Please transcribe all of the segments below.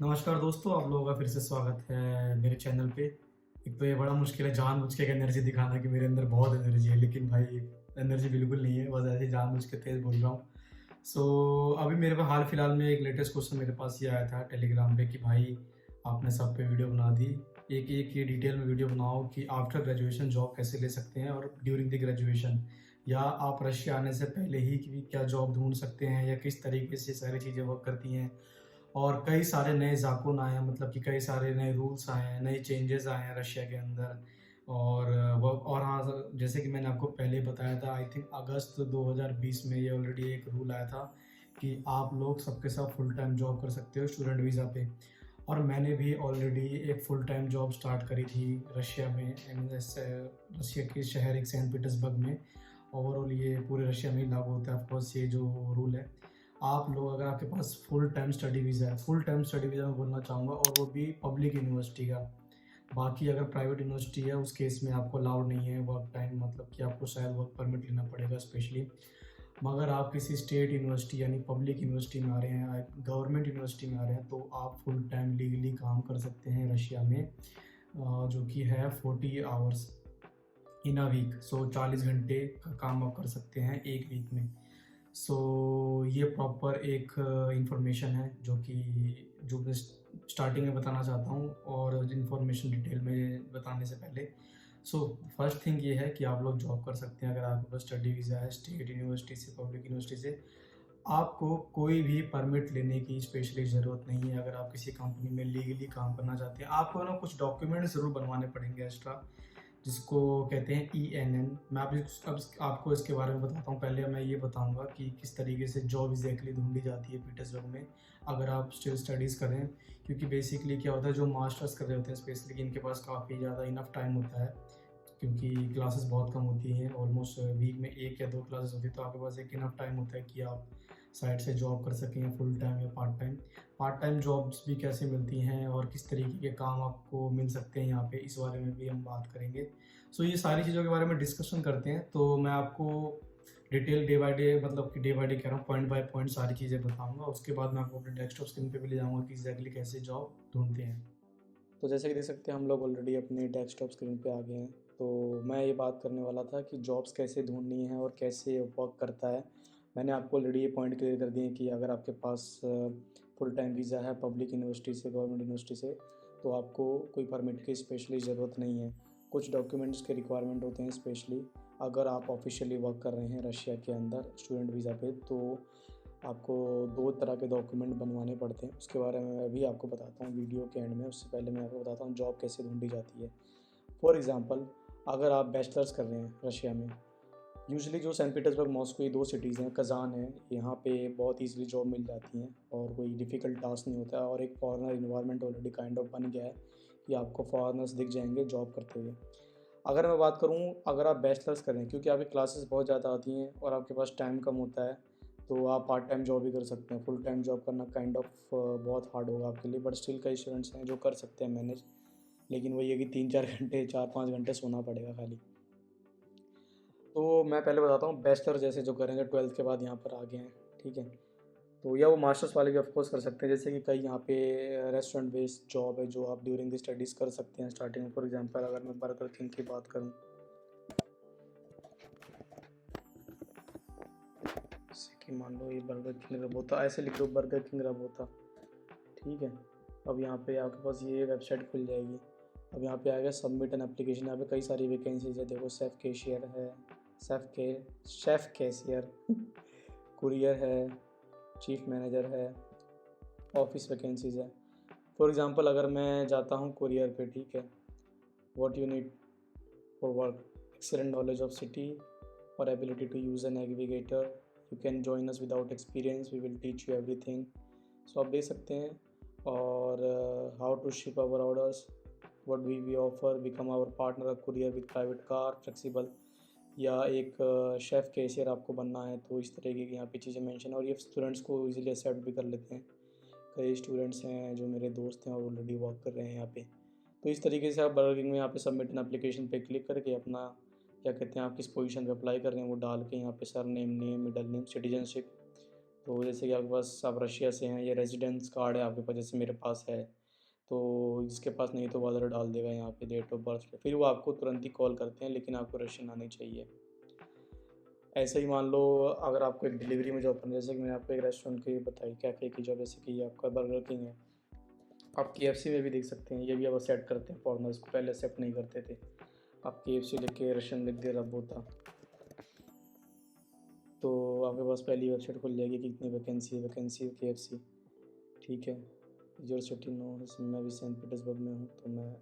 नमस्कार दोस्तों, आप लोगों का फिर से स्वागत है मेरे चैनल पे। एक तो ये बड़ा मुश्किल है जानबूझ के एक एनर्जी दिखाना कि मेरे अंदर बहुत एनर्जी है, लेकिन भाई एनर्जी बिल्कुल नहीं है, बस ऐसे ही जानबूझ के तेज़ बोल रहा हूँ। अभी मेरे पे हाल-फिलहाल में एक लेटेस्ट क्वेश्चन मेरे पास ये आया था टेलीग्राम पे कि भाई आपने सब पे वीडियो बना दी। एक-एक ये डिटेल में वीडियो बनाओ कि आफ्टर ग्रेजुएशन जॉब कैसे ले सकते हैं और ड्यूरिंग द ग्रेजुएशन या आप रशिया आने से पहले ही कि क्या जॉब ढूँढ सकते हैं या किस तरीके से सारी चीज़ें वर्क करती हैं। और कई सारे नए ज़ाकुन आए हैं, मतलब कि कई सारे नए रूल्स आए हैं, नए चेंजेस आए हैं रशिया के अंदर। और हाँ, जैसे कि मैंने आपको पहले बताया था, आई थिंक अगस्त 2020 में ये ऑलरेडी एक रूल आया था कि आप लोग सबके सब फुल टाइम जॉब कर सकते हो स्टूडेंट वीज़ा पे। और मैंने भी ऑलरेडी एक फुल टाइम जॉब स्टार्ट करी थी रशिया में, रशिया के शहर एक सेंट पीटर्सबर्ग में। ओवरऑल ये पूरे रशिया में ही लागू होता है, ऑफ कोर्स ये जो रूल है। आप लोग अगर आपके पास फुल टाइम स्टडी वीज़ा है, फुल टाइम स्टडी वीज़ा मैं बोलना चाहूँगा, और वो भी पब्लिक यूनिवर्सिटी का। बाकी अगर प्राइवेट यूनिवर्सिटी है उस केस में आपको अलाउड नहीं है वर्क टाइम, मतलब कि आपको शायद वर्क परमिट लेना पड़ेगा स्पेशली। मगर आप किसी स्टेट यूनिवर्सिटी यानी पब्लिक यूनिवर्सिटी में आ रहे हैं, गवर्नमेंट यूनिवर्सिटी में आ रहे हैं, तो आप फुल टाइम लीगली काम कर सकते हैं रशिया में, जो कि है 40 आवर्स इन अ वीक। 40 घंटे का काम आप कर सकते हैं एक वीक में। ये प्रॉपर एक इंफॉर्मेशन है जो मैं स्टार्टिंग में बताना चाहता हूँ, और इन्फॉर्मेशन डिटेल में बताने से पहले फर्स्ट थिंग ये है कि आप लोग जॉब कर सकते हैं अगर आपके पास स्टडी वीज़ा है स्टेट यूनिवर्सिटी से, पब्लिक यूनिवर्सिटी से। आपको कोई भी परमिट लेने की स्पेशली ज़रूरत नहीं है अगर आप किसी कंपनी में लीगली काम करना चाहते हैं। आपको ना कुछ डॉक्यूमेंट ज़रूर बनवाने पड़ेंगे एक्स्ट्रा, जिसको कहते हैं ईएनएन। मैं अब आपको इसके बारे में बताता हूँ। पहले मैं ये बताऊँगा कि किस तरीके से जॉब एग्जैक्टली ढूँढी जाती है पीटर्सबर्ग में अगर आप स्टिल स्टडीज़ कर रहे हैं। क्योंकि बेसिकली क्या होता है, जो मास्टर्स कर रहे होते हैं स्पेशली, इनके पास काफ़ी ज़्यादा इनफ टाइम होता है, क्योंकि क्लासेस बहुत कम होती हैं, ऑलमोस्ट वीक में 1 या 2 क्लासेस होती है, तो आपके पास एक इनफ टाइम होता है कि आप साइड से जॉब कर सकें फुल टाइम या part time. Part time jobs भी कैसे मिलती हैं और किस तरीके के काम आपको मिल सकते हैं यहाँ पे, इस बारे में भी हम बात करेंगे। ये सारी चीज़ों के बारे में डिस्कशन करते हैं, तो मैं आपको डिटेल डे बाय डे, मतलब कि डे बाय डे कह रहा हूँ, पॉइंट बाय पॉइंट सारी चीज़ें बताऊँगा। उसके बाद मैं आपको अपने डेस्कटॉप स्क्रीन पे भी ले जाऊँगा कि एग्जैक्टली कैसे जॉब ढूँढते हैं। तो जैसे कि देख सकते हैं हम लोग ऑलरेडी अपने डेस्कटॉप स्क्रीन पे आ गए हैं। तो मैं ये बात करने वाला था कि जॉब्स कैसे ढूँढनी है और कैसे वर्क करता है। मैंने आपको ऑलरेडी ये पॉइंट क्लियर कर दिए कि अगर आपके पास फुल टाइम वीज़ा है पब्लिक यूनिवर्सिटी से, गवर्नमेंट यूनिवर्सिटी से, तो आपको कोई परमिट की स्पेशली ज़रूरत नहीं है। कुछ डॉक्यूमेंट्स के रिक्वायरमेंट होते हैं स्पेशली अगर आप ऑफिशियली वर्क कर रहे हैं रशिया के अंदर स्टूडेंट वीज़ा पे, तो आपको 2 तरह के डॉक्यूमेंट बनवाने पड़ते हैं। उसके बारे में मैं भी आपको बताता हूँ वीडियो के एंड में। उससे पहले मैं आपको बताता हूँ जॉब कैसे ढूँढी जाती है। फॉर एग्ज़ाम्पल, अगर आप बैचलर्स कर रहे हैं रशिया में, यूजुअली जो सेंट पीटर्सबर्ग, मॉस्को, ये 2 सिटीज़ हैं, कज़ान है, यहाँ पे बहुत ईज़िली जॉब मिल जाती हैं और कोई डिफ़िकल्ट टास्क नहीं होता है, और एक foreigner environment already kind of बन गया है कि आपको फॉरेनर्स दिख जाएँगे जॉब करते हुए। अगर मैं बात करूँ, अगर आप बैचलर्स कर रहे हैं, क्योंकि आपकी क्लासेस बहुत ज़्यादा आती हैं और आपके पास टाइम कम होता है, तो आप पार्ट टाइम जॉब भी कर सकते हैं। फुल टाइम जॉब करना काइंड ऑफ बहुत हार्ड होगा आपके लिए, बट स्टिल कई स्टूडेंट्स हैं जो कर सकते हैं मैनेज। लेकिन वही है कि 3-4 घंटे, 4-5 घंटे सोना पड़ेगा खाली। तो मैं पहले बताता हूँ, बैचलर जैसे जो करेंगे 12th के बाद यहाँ पर आ गए हैं, ठीक है? तो या वो मास्टर्स वाले भी ऑफ कोर्स कर सकते हैं, जैसे कि कई यहाँ पे रेस्टोरेंट बेस्ड जॉब है जो आप ड्यूरिंग द स्टडीज़ कर सकते हैं स्टार्टिंग में। फॉर एग्जांपल, अगर मैं बर्गर किंग की बात करूँ, जैसे कि मान लो ये बर्गर किंग रब होता, ऐसे लिख दो बर्गर किंग रब होता, ठीक है? अब यहाँ पे आपके पास ये वेबसाइट खुल जाएगी। अब यहाँ पे आएगा सबमिट एन एप्लीकेशन। यहाँ पे कई सारी वैकेंसीज है, देखो सेफ़ कैशियर है, शेफ़ कैशियर कुरियर है, चीफ मैनेजर है, ऑफिस वैकेंसीज़ है। फॉर एग्जांपल, अगर मैं जाता हूँ कुरियर पे, ठीक है, what you need for work, excellent knowledge of city और ability to use an navigator, you can join us without experience, we will teach you everything. आप देख सकते हैं। और how to ship our orders, what we offer, become our partner a courier with private car, flexible, या एक chef cashier आपको बनना है, तो इस तरीके की यहाँ पे चीज़ें मेंशन है, और ये स्टूडेंट्स को इजीली एक्सेप्ट भी कर लेते हैं। कई स्टूडेंट्स हैं जो मेरे दोस्त हैं और ऑलरेडी वर्क कर रहे हैं यहाँ पे। तो इस तरीके से आप बर्गर किंग में यहाँ पे सबमिट एन एप्लीकेशन पे क्लिक करके अपना, क्या कहते हैं, आप किस पोजीशन पे अप्लाई कर रहे हैं वो डाल के यहाँ पे sir name, middle name, citizenship, तो जैसे कि आपके पास आप रशिया से हैं, या रेजिडेंस कार्ड है आपके पास जैसे मेरे पास है, तो जिसके पास नहीं तो वो आधार डाल देगा यहाँ पे डेट ऑफ बर्थ पे, फिर वो आपको तुरंत ही कॉल करते हैं, लेकिन आपको रशियन आनी चाहिए। ऐसे ही मान लो अगर आपको एक डिलीवरी में जॉब करनी है, जैसे कि मैंने आपको एक रेस्टोरेंट की बताई, कैफ़े की जॉब, जैसे कि आपका बर्गर किंग है, आप KFC में भी देख सकते हैं, ये भी अब एक्सेप्ट करते हैं फॉरेनर्स को, पहले एक्सेप्ट नहीं करते थे। आप KFC लिख के रशियन लिख दे रब होता, तो आपके पास पहली वेबसाइट खुल जाएगी कि कितनी वैकेंसी है KFC। ठीक है, योर सिटी नो, जैसे मैं भी सेंट पीटर्सबर्ग में हूँ, तो मैं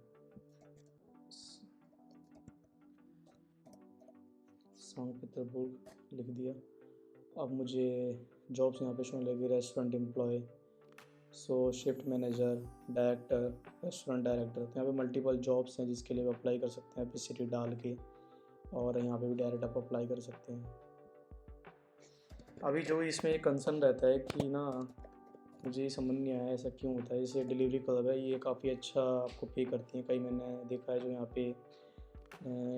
सेंट पीटर्सबर्ग लिख दिया। अब मुझे जॉब्स यहाँ पे शो लगी, restaurant employ, so shift manager, director, restaurant director, तो यहाँ पे मल्टीपल जॉब्स हैं जिसके लिए आप अप्लाई कर सकते हैं, यहाँ पे सिटी डाल के, और यहाँ पे भी डायरेक्ट आप अप्लाई कर सकते हैं। अभी जो इसमें एक कंसर्न रहता है कि ना, मुझे ये समझ नहीं आया ऐसा क्यों होता है। जैसे डिलीवरी क्लब है, ये काफ़ी अच्छा आपको पे करती हैं, कई मैंने देखा है जो यहाँ पे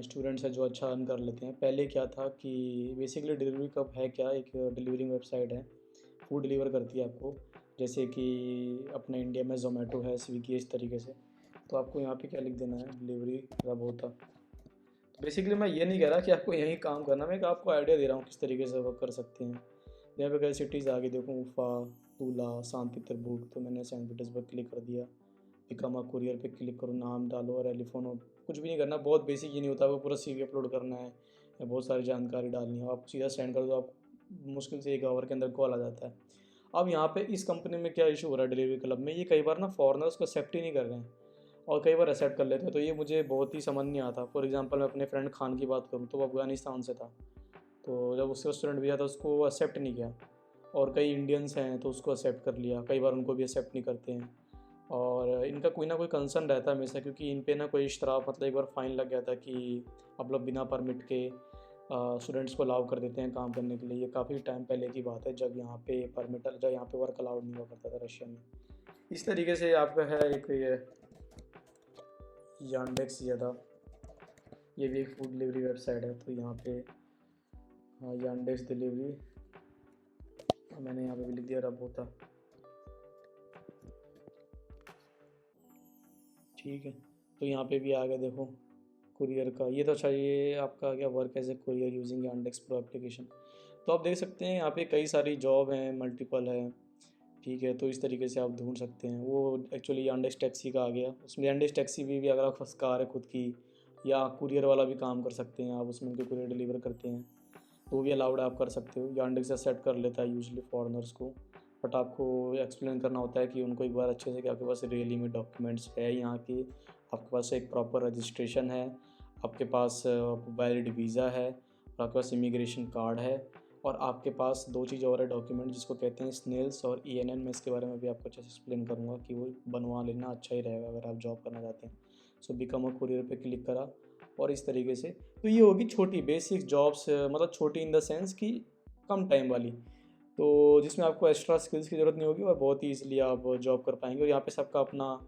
स्टूडेंट्स हैं जो अच्छा अर्न कर लेते हैं। पहले क्या था कि बेसिकली डिलीवरी क्लब है क्या, एक डिलीवरी वेबसाइट है, फूड डिलीवर करती है आपको, जैसे कि अपने इंडिया में जोमेटो है, स्विगी है, इस तरीके से। तो आपको यहाँ पे क्या लिख देना है, डिलीवरी क्लब होता। तो बेसिकली मैं ये नहीं कह रहा कि आपको यहीं काम करना, मैं आपको आइडिया दे रहा हूँ किस तरीके से वर्क कर सकते हैं। यहाँ पे कई सिटीज़ आगे देखो, उफा, तूला, सेंट पीटर्सबर्ग, तो मैंने सेंट पीटर्सबर्ग क्लिक कर दिया। बिकम अ कुरियर पे क्लिक करो, नाम डालो और टेलीफोन, कुछ भी नहीं करना, बहुत बेसिक ही नहीं होता, आपको पूरा CV अपलोड करना है या बहुत सारी जानकारी डालनी है, आप सीधा सेंड कर दो, आप मुश्किल से 1 आवर के अंदर कॉल आ जाता है। अब यहाँ पे इस कंपनी में क्या इशू हो रहा है डिलीवरी क्लब में, ये कई बार ना फॉरेनर्स को एक्सेप्ट ही नहीं कर रहे हैं, और कई बार एक्सेप्ट कर लेते हैं, तो ये मुझे बहुत ही समझ नहीं आता। फॉर एग्जांपल मैं अपने फ्रेंड खान की बात करूँ, तो वो अफगानिस्तान से था, तो जब उसका स्टूडेंट भी था उसको एक्सेप्ट नहीं किया, और कई इंडियंस हैं तो उसको एक्सेप्ट कर लिया, कई बार उनको भी एक्सेप्ट नहीं करते हैं। और इनका कोई ना कोई कंसर्न रहता है हमेशा, क्योंकि इन पे ना कोई इश्तराप, मतलब एक बार फ़ाइन लग गया था कि आप लोग बिना परमिट के स्टूडेंट्स को अलाउ कर देते हैं काम करने के लिए। ये काफ़ी टाइम पहले की बात है, जब यहाँ पे जब यहाँ पे वर्क अलाउड नहीं हुआ करता था रशिया में। इस तरीके से आपका है एक ये यांडेक्स ये था, ये भी एक फूड डिलीवरी वेबसाइट है, तो यहाँ पे हाँ यांडेक्स डिलीवरी, मैंने यहाँ पे भी लिख दिया रब होता। ठीक है, तो यहाँ पे भी आ गया देखो कुरियर का, ये तो अच्छा, ये आपका क्या work as a courier using Yandex pro application. तो आप देख सकते हैं यहाँ पे कई सारी जॉब हैं, मल्टीपल है। ठीक है, तो इस तरीके से आप ढूंढ सकते हैं। वो एक्चुअली यांडेक्स टैक्सी का आ गया, उसमें यांडेक्स टैक्सी भी अगर आपके पास कार है खुद की, या कुरियर वाला भी काम कर सकते हैं आप, उसमें उनके कुरियर डिलीवर करते हैं, तो भी अलाउड आप कर सकते हो। यांडेक्स से सेट कर लेता है यूजली फॉरनर्स को, बट आपको एक्सप्लेन करना होता है कि उनको एक बार अच्छे से कि आपके पास रियली में डॉक्यूमेंट्स है यहाँ के, आपके पास एक प्रॉपर रजिस्ट्रेशन है, आपके पास वैलिड वीज़ा है, और आपके पास इमिग्रेशन कार्ड है, और आपके पास दो चीज़ और है डॉक्यूमेंट, जिसको कहते हैं स्नेल्स और ENN। मैं इसके बारे में भी आपको अच्छे से एक्सप्लेन करूँगा कि वो बनवा लेना अच्छा ही रहेगा अगर आप जॉब करना चाहते हैं। सो बिकम अ कुरियर पे क्लिक करा, और इस तरीके से, तो ये होगी छोटी बेसिक जॉब्स, मतलब छोटी इन द सेंस कि कम टाइम वाली, तो जिसमें आपको एक्स्ट्रा स्किल्स की ज़रूरत नहीं होगी, और बहुत ही ईजिली आप जॉब कर पाएंगे। और यहाँ पे सबका अपना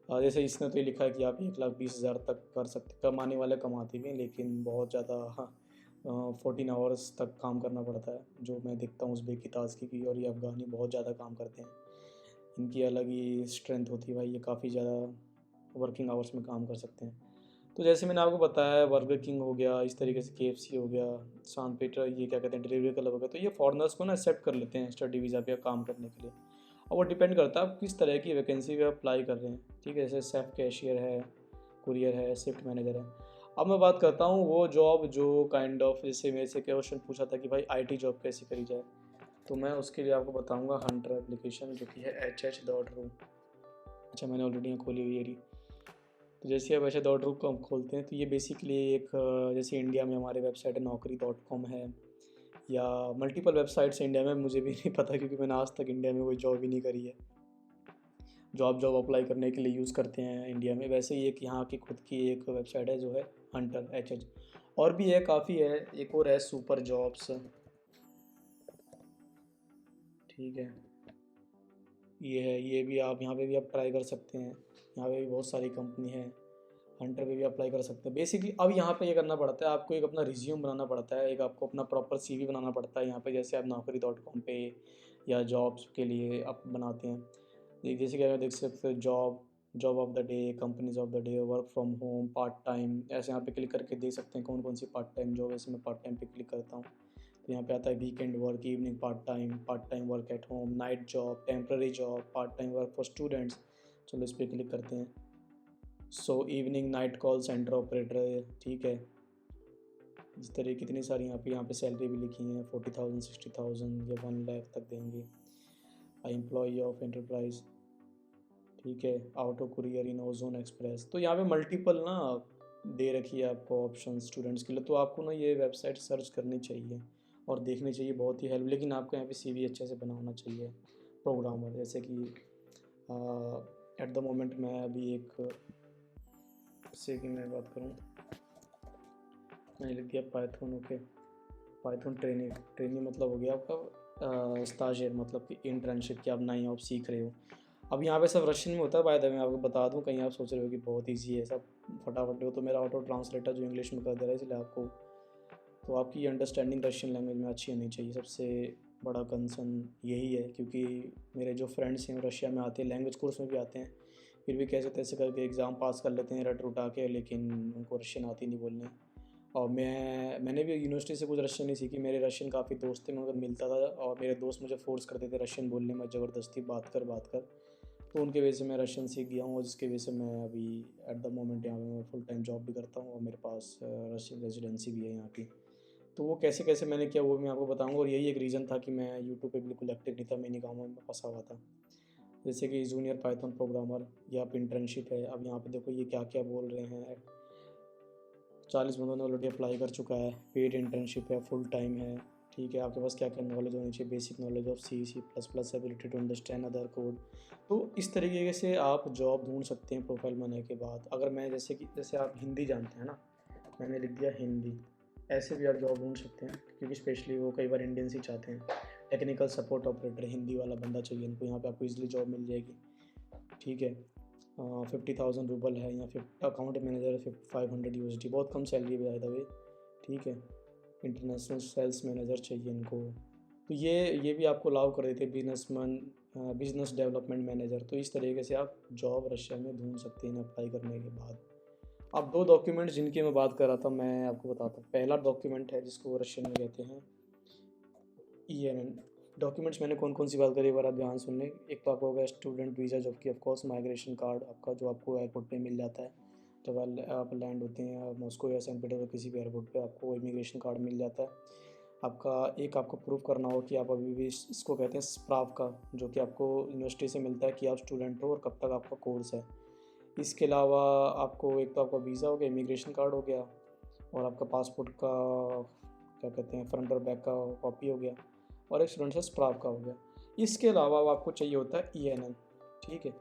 जैसे इसने तो ये लिखा है कि आप 1,20,000 तक कर सकते, कमाने वाले कमाते भी हैं, लेकिन बहुत ज़्यादा 14 आवर्स तक काम करना पड़ता है, जो मैं देखता हूँ उज़्बेक ताज़की की, और ये अफ़गानी बहुत ज़्यादा काम करते हैं, इनकी अलग ही स्ट्रेंथ होती है भाई, ये काफ़ी ज़्यादा वर्किंग आवर्स में काम कर सकते हैं। तो जैसे मैंने आपको बताया, बर्गर किंग हो गया, इस तरीके से KFC हो गया, सान पीटर, ये क्या कहते हैं डिलीवरी क्लब हो गया, तो ये फॉरेनर्स को ना एक्सेप्ट कर लेते हैं स्टडी वीज़ा पे काम करने के लिए। और वो डिपेंड करता है आप किस तरह की वैकेंसी पे अप्लाई कर रहे हैं। ठीक है, जैसे सेफ कैशियर है, कुरियर है, शिफ्ट मैनेजर है। अब मैं बात करता हूँ वो जॉब जो काइंड ऑफ, जैसे मेरे से क्वेश्चन पूछा था कि भाई IT जॉब कैसे करी जाए, तो मैं उसके लिए आपको बताऊँगा हंटर एप्लीकेशन, जो कि है HH.ru। अच्छा, मैंने ऑलरेडी यहाँ खोली हुई है। तो जैसे आप HH.ru को हम खोलते हैं, तो ये बेसिकली एक जैसे इंडिया में हमारे वेबसाइट है naukri.com है, या मल्टीपल वेबसाइट्स इंडिया में, मुझे भी नहीं पता क्योंकि मैंने आज तक इंडिया में कोई जॉब ही नहीं करी है, जॉब अप्लाई करने के लिए यूज़ करते हैं इंडिया में। वैसे ही एक यहाँ की खुद की एक वेबसाइट है जो है हंटर HH, और भी है काफ़ी है, एक और है सुपर जॉब्स। ठीक है, ये है, ये भी आप यहाँ पे भी आप ट्राई कर सकते हैं, यहाँ पे भी बहुत सारी कंपनी है, हंटर पे भी अप्लाई कर सकते हैं। बेसिकली अब यहाँ पे ये करना पड़ता है, आपको एक अपना रिज्यूम बनाना पड़ता है, एक आपको अपना प्रॉपर CV बनाना पड़ता है यहाँ पे, जैसे आप naukri.com पे या जॉब्स के लिए आप बनाते हैं। जैसे कि अगर देख सकते हो job of the day, companies of the day, work from home, part time, ऐसे यहाँ पे क्लिक करके देख सकते हैं कौन कौन सी पार्ट टाइम जॉब है। ऐसे मैं पार्ट टाइम पे क्लिक करता हूँ तो यहाँ पे आता है weekend work, evening part time work at home, night job, temporary job, part time work for students. चलो इस पर क्लिक करते हैं। So evening night call centre operator, ठीक है। इस तरह कितनी सारी यहाँ पे सैलरी भी लिखी है, 40,000, 60,000 या 1 लाख तक देंगे। एम्प्लॉई ऑफ एंटरप्राइज, ठीक है। ऑटो कुरियर इन ओजोन एक्सप्रेस। तो यहाँ पे मल्टीपल ना दे रखी है आपको ऑप्शन स्टूडेंट्स के लिए। तो आपको ना ये वेबसाइट सर्च करनी चाहिए और देखनी चाहिए, बहुत ही हेल्प। लेकिन आपको यहाँ पे सीवी अच्छे से बना होना चाहिए प्रोग्रामर। जैसे कि एट द मोमेंट मैं अभी एक से की मैं बात करूँ, मैंने लिख दिया पाइथन। ओके, पाइथन ट्रेनिंग मतलब हो गया आपका स्टाजियर, मतलब कि इंटर्नशिप की आप नई आप सीख रहे हो। अब यहाँ पे सब रशियन में होता है। बाय द वे मैं आपको बता दूँ, कहीं आप सोच रहे हो कि बहुत इजी है सब फटाफट हो, तो मेरा ऑटो ट्रांसलेटर जो इंग्लिश में कर दे रहा है, इसलिए आपको तो आपकी अंडरस्टैंडिंग रशियन लैंग्वेज में अच्छी होनी चाहिए। सबसे बड़ा कंसर्न यही है, क्योंकि मेरे जो फ्रेंड्स हैं रशिया में आते हैं, लैंग्वेज कोर्स में भी आते हैं, फिर भी कैसे तैसे करके एग्ज़ाम पास कर लेते हैं रट उठा के, लेकिन उनको रशियन आती नहीं बोलने। और मैंने भी यूनिवर्सिटी से कुछ रशियन नहीं सीखी। मेरे रशियन काफ़ी दोस्त थे, मैं उनसे मिलता था और मेरे दोस्त मुझे फ़ोर्स करते थे रशियन बोलने में, ज़बरदस्ती बात कर। तो उनके वजह से मैं रशियन सीख गया हूँ, और जिसकी वजह से मैं अभी एट द मोमेंट यहाँ पे मैं फुल टाइम जॉब भी करता हूँ और मेरे पास रशियन रेजिडेंसी भी है यहाँ की। तो वो कैसे कैसे मैंने किया वो मैं आपको बताऊँगा। और यही एक रीज़न था कि मैं यूट्यूब पे बिल्कुल एक्टिव नहीं था, मैं इन्हीं कामों में फंसा हुआ था। जैसे कि जूनियर पाइथन प्रोग्रामर या आप इंटर्नशिप है। अब यहाँ पे देखो ये क्या क्या बोल रहे हैं। 40 बंदों ने ऑलरेडी अप्लाई कर चुका है। पेड इंटर्नशिप है, फुल टाइम है, ठीक है। आपके पास क्या क्या नॉलेज होनी चाहिए, basic knowledge of C++, ability to understand other code. तो इस तरीके से आप जॉब ढूंढ सकते हैं प्रोफाइल बनाने के बाद। अगर मैं जैसे आप हिंदी जानते हैं ना, मैंने लिख दिया हिंदी, ऐसे भी आप जॉब ढूंढ सकते हैं, क्योंकि स्पेशली वो कई बार इंडियंस ही चाहते हैं। टेक्निकल सपोर्ट ऑपरेटर हिंदी वाला बंदा चाहिए इनको, यहाँ पे आपको इजीली जॉब मिल जाएगी, ठीक है। 50,000 रूबल है, या फिर अकाउंट मैनेजर 500 USD, बहुत कम सैलरी है बाय द वे, ठीक है। इंटरनेशनल सेल्स मैनेजर चाहिए इनको। तो ये भी आपको अलाउ कर देते हैं, बिजनेस डेवलपमेंट मैनेजर। तो इस तरीके से आप जॉब रशिया में ढूंढ सकते हैं अप्लाई करने के बाद। अब 2 डॉक्यूमेंट्स जिनकी मैं बात कर रहा था, मैं आपको बताता हूँ। पहला डॉक्यूमेंट है जिसको रशियन में कहते हैं ENN। डॉक्यूमेंट्स मैंने कौन कौन सी बात करी, एक बार आप ध्यान सुन लें। एक तो आपका होगा स्टूडेंट वीज़ा, जो कि ऑफकोर्स माइग्रेशन कार्ड आपका, जो आपको एयरपोर्ट पे मिल जाता है जब आप लैंड होते हैं मॉस्को या सेंट पीटर्सबर्ग किसी भी एयरपोर्ट पे, आपको इमिग्रेशन कार्ड मिल जाता है। आपको प्रूफ करना हो कि आप अभी भी इसको कहते हैं स्प्राव का, जो कि आपको यूनिवर्सिटी से मिलता है कि आप स्टूडेंट हो और कब तक आपका कोर्स है। इसके अलावा आपको एक तो आपका वीज़ा हो गया, इमिग्रेशन कार्ड हो गया, और आपका पासपोर्ट का क्या कहते हैं फ्रंट और बैक का कॉपी हो गया, और एक स्टूडेंट से स्प्राव का हो गया। इसके अलावा आपको चाहिए होता है ENN, ठीक है।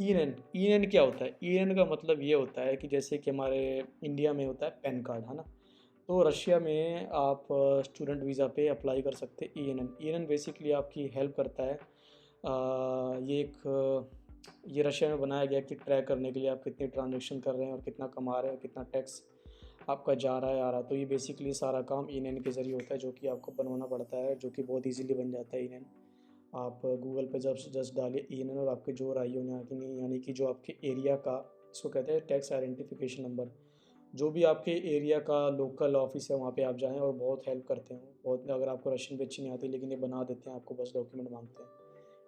ENN क्या होता है? ENN का मतलब ये होता है कि जैसे कि हमारे इंडिया में होता है पैन कार्ड, है ना। तो रशिया में आप स्टूडेंट वीज़ा पे अप्लाई कर सकते हैं ENN बेसिकली आपकी हेल्प करता है। ये रशिया में बनाया गया कि ट्रैक करने के लिए आप कितनी ट्रांजेक्शन कर रहे हैं और कितना कमा रहे हैं, कितना टैक्स आपका जा रहा है आ रहा है। तो ये बेसिकली सारा काम ENN के ज़रिए होता है, जो कि आपको बनवाना पड़ता है, जो कि बहुत इजीली बन जाता है ENN। आप गूगल पे जब जस्ट डालिए ENN, और आपके जो आई हो यानी कि जो आपके एरिया का, इसको कहते हैं टैक्स आइडेंटिफिकेशन नंबर, जो भी आपके एरिया का लोकल ऑफिस है वहाँ पे आप जाएँ, और बहुत हेल्प करते हैं बहुत। अगर आपको रशियन भी अच्छी नहीं आती, लेकिन ये बना देते हैं आपको, बस डॉक्यूमेंट मांगते हैं,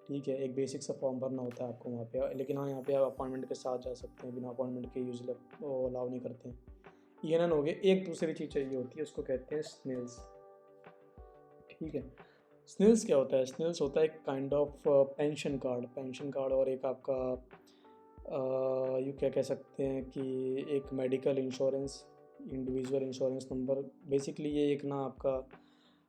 ठीक है। एक बेसिक सा फॉर्म भरना होता है आपको वहाँ पे, लेकिन हाँ यहाँ पे आप अपॉइंटमेंट के साथ जा सकते हैं, बिना अपॉइंटमेंट के यूजली वो अलाउ नहीं करते हैं। ENN हो गए। एक दूसरी चीज़ चाहिए होती है, उसको कहते हैं स्नेल्स, ठीक है। स्नेल्स क्या होता है? स्नेल्स होता है एक काइंड ऑफ पेंशन कार्ड, और एक आपका यू क्या कह सकते हैं कि एक medical insurance, individual insurance number. Basically ये एक ना आपका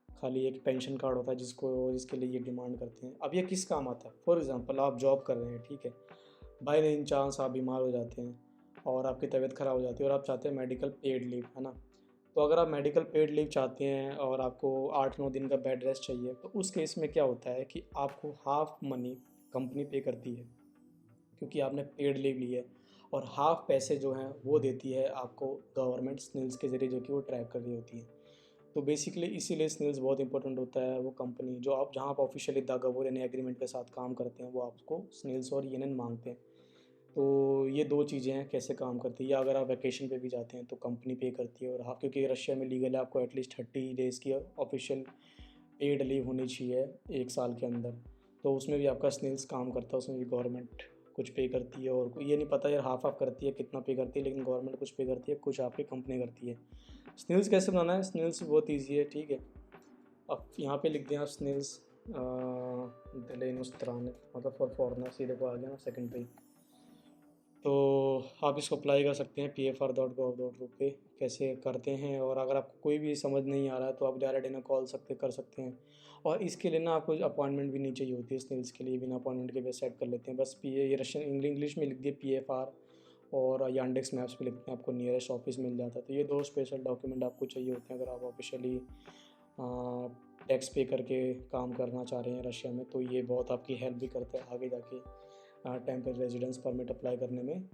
खाली एक पेंशन कार्ड होता है जिसके लिए ये डिमांड करते हैं। अब ये किस काम आता है? फॉर एग्जांपल आप जॉब कर रहे हैं, ठीक है, बाय एनी चांस आप बीमार हो जाते हैं और आपकी तबीयत ख़राब हो जाती है और आप चाहते हैं मेडिकल पेड लीव, है ना। तो अगर आप मेडिकल पेड लीव चाहते हैं और आपको 8-9 दिन का बेड रेस्ट चाहिए, तो उस केस में क्या होता है कि आपको हाफ मनी कंपनी पे करती है, क्योंकि आपने पेड लीव ली है, और हाफ पैसे जो हैं वो देती है आपको गवर्नमेंट स्निल्स के ज़रिए, जो कि वो ट्रैक कर रही होती है। तो बेसिकली इसीलिए स्नेल्स बहुत इंपॉर्टेंट होता है। वो कंपनी जो आप जहाँ आप ऑफिशियली दागावोर यानी एग्रीमेंट के साथ काम करते हैं वो आपको स्नेल्स और ईएनएन मांगते हैं। तो ये 2 चीज़ें हैं कैसे काम करती है। या अगर आप वैकेशन पे भी जाते हैं तो कंपनी पे करती है, और हाँ क्योंकि रशिया में लीगल है आपको एटलीस्ट 30 डेज़ की ऑफिशियल पेड लीव होनी चाहिए 1 साल के अंदर। तो उसमें भी आपका स्नेल्स काम करता है, उसमें भी गवर्नमेंट कुछ पे करती है, और ये नहीं पता यार हाफ हाफ करती है कितना पे करती है, लेकिन गवर्नमेंट कुछ पे करती है, कुछ आपकी कंपनी करती है। स्नेल्स कैसे बनाना है? स्नेल्स बहुत ईजी है, ठीक है। अब यहाँ पे लिख दें आप स्नेल्स दिलेनोस्त्राने, मतलब फॉर फॉरनर, सीधे को आ गया ना सेकंड पे। तो आप इसको अप्लाई कर सकते हैं pfr.gov.ru पे कैसे करते हैं। और अगर आपको कोई भी समझ नहीं आ रहा है तो आप डायरेक्ट इन्हें कॉल कर सकते हैं। और इसके लिए ना आपको अपॉइंटमेंट भी नहीं चाहिए होती है, स्नेल्स के लिए बिना अपॉइंटमेंट के वेबसाइट कर लेते हैं। बस पी ये रशियन इंग्लिश में लिख दिए PFR, और यांडेक्स मैप्स पे लिखते हैं, आपको नियरेस्ट ऑफिस मिल जाता है। तो ये 2 स्पेशल डॉक्यूमेंट आपको चाहिए होते हैं अगर आप ऑफिशियली टैक्स पे करके काम करना चाह रहे हैं रशिया में। तो ये बहुत आपकी हेल्प भी करता है आगे जाके टेम्परेरी रेजिडेंस परमिट अप्लाई करने में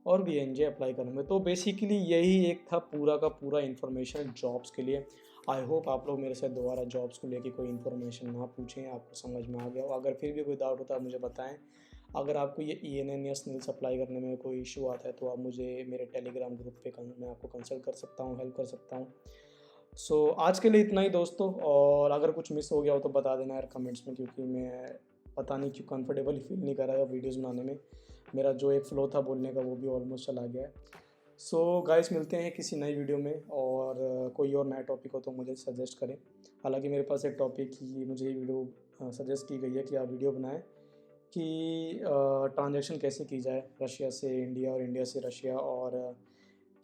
और VNJ अप्लाई करने में। तो बेसिकली यही एक था पूरा का पूरा इन्फॉर्मेशन जॉब्स के लिए। आई होप आप लोग मेरे से दोबारा जॉब्स को लेके कोई इन्फॉर्मेशन ना पूछें, आपको समझ में आ गया हो। अगर फिर भी कोई डाउट होता है मुझे बताएं। अगर आपको ये ENN या स्नेल्स अप्लाई करने में कोई इशू आता है तो आप मुझे मेरे टेलीग्राम ग्रुप पे मैं आपको कंसल्ट कर सकता हूँ, हेल्प कर सकता हूँ। सो आज के लिए इतना ही दोस्तों, और अगर कुछ मिस हो गया हो तो बता देना यार कमेंट्स में, क्योंकि मैं पता नहीं क्यों कंफर्टेबल फील नहीं कर रहा है वीडियोज़ बनाने में। मेरा जो एक फ़्लो था बोलने का वो भी ऑलमोस्ट चला गया है। सो गाइस मिलते हैं किसी नई वीडियो में, और कोई और नया टॉपिक हो तो मुझे सजेस्ट करें। हालांकि मेरे पास एक टॉपिक की मुझे वीडियो सजेस्ट की गई है कि आप वीडियो बनाएं कि ट्रांजैक्शन कैसे की जाए रशिया से इंडिया और इंडिया से रशिया, और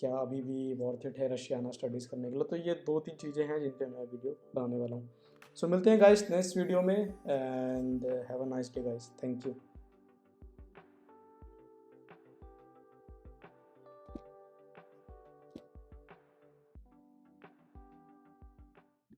क्या अभी भी वर्थ इट है रशिया आना स्टडीज़ करने के लिए। तो ये 2-3 चीज़ें हैं जिन पे मैं वीडियो बनाने वाला हूँ। सो मिलते हैं गाइस नेक्स्ट वीडियो में, and have a nice day guys, thank you.